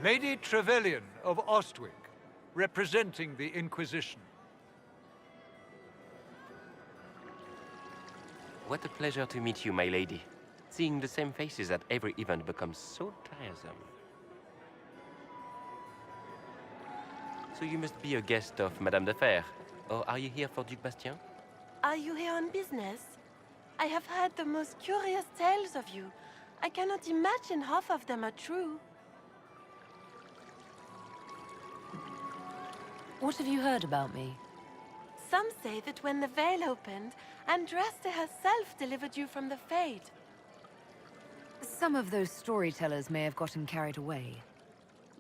Lady Trevelyan of Ostwick, representing the Inquisition. What a pleasure to meet you, my lady. Seeing the same faces at every event becomes so tiresome. So you must be a guest of Madame de Fer, or are you here for Duc Bastien? Are you here on business? I have heard the most curious tales of you. I cannot imagine half of them are true. What have you heard about me? Some say that when the veil opened, Andraste herself delivered you from the Fade. Some of those storytellers may have gotten carried away.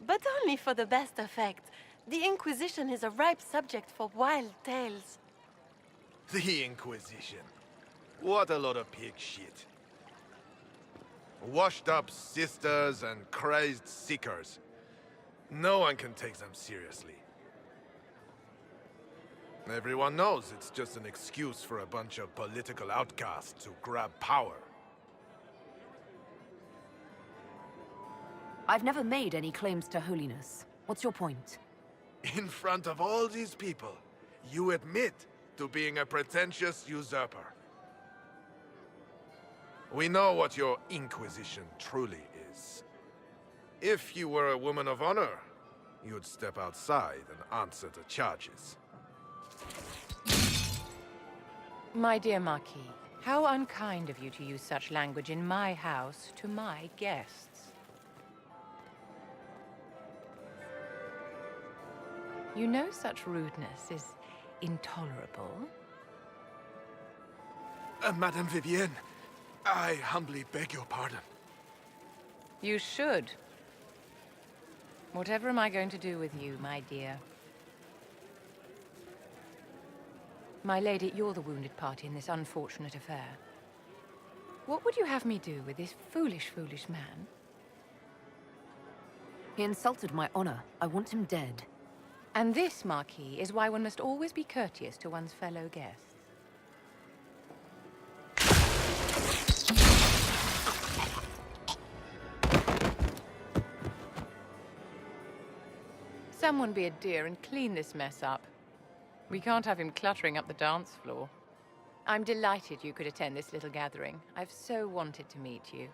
But only for the best effect. The Inquisition is a ripe subject for wild tales. The Inquisition. What a lot of pig shit. Washed-up sisters and crazed seekers. No one can take them seriously. Everyone knows it's just an excuse for a bunch of political outcasts to grab power. I've never made any claims to holiness. What's your point? In front of all these people, you admit to being a pretentious usurper. We know what your Inquisition truly is. If you were a woman of honor, you'd step outside and answer the charges. My dear Marquis, how unkind of you to use such language in my house to my guests. You know such rudeness is intolerable. Madame Vivienne, I humbly beg your pardon. You should. Whatever am I going to do with you, my dear? My lady, you're the wounded party in this unfortunate affair. What would you have me do with this foolish, foolish man? He insulted my honor. I want him dead. And this, Marquis, is why one must always be courteous to one's fellow guests. Someone be a dear and clean this mess up. We can't have him cluttering up the dance floor. I'm delighted you could attend this little gathering. I've so wanted to meet you.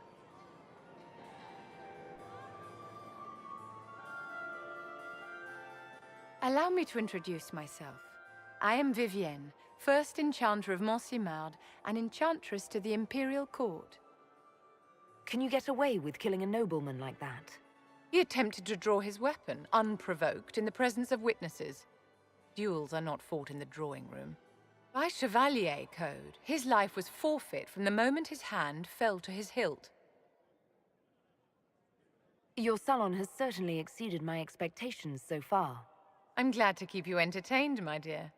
Allow me to introduce myself. I am Vivienne, first Enchanter of Montsimard and Enchantress to the Imperial Court. Can you get away with killing a nobleman like that? He attempted to draw his weapon, unprovoked, in the presence of witnesses. Duels are not fought in the drawing room. By Chevalier Code, his life was forfeit from the moment his hand fell to his hilt. Your salon has certainly exceeded my expectations so far. I'm glad to keep you entertained, my dear.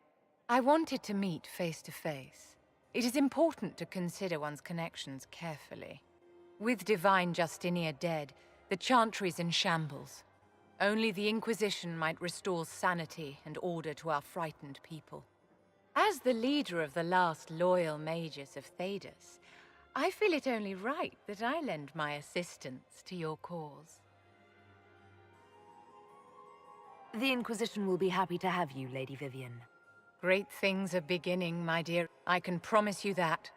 I wanted to meet face to face. It is important to consider one's connections carefully. With Divine Justinia dead, the Chantry's in shambles. Only the Inquisition might restore sanity and order to our frightened people. As the leader of the last loyal mages of Thedas, I feel it only right that I lend my assistance to your cause. The Inquisition will be happy to have you, Lady Vivienne. Great things are beginning, my dear. I can promise you that.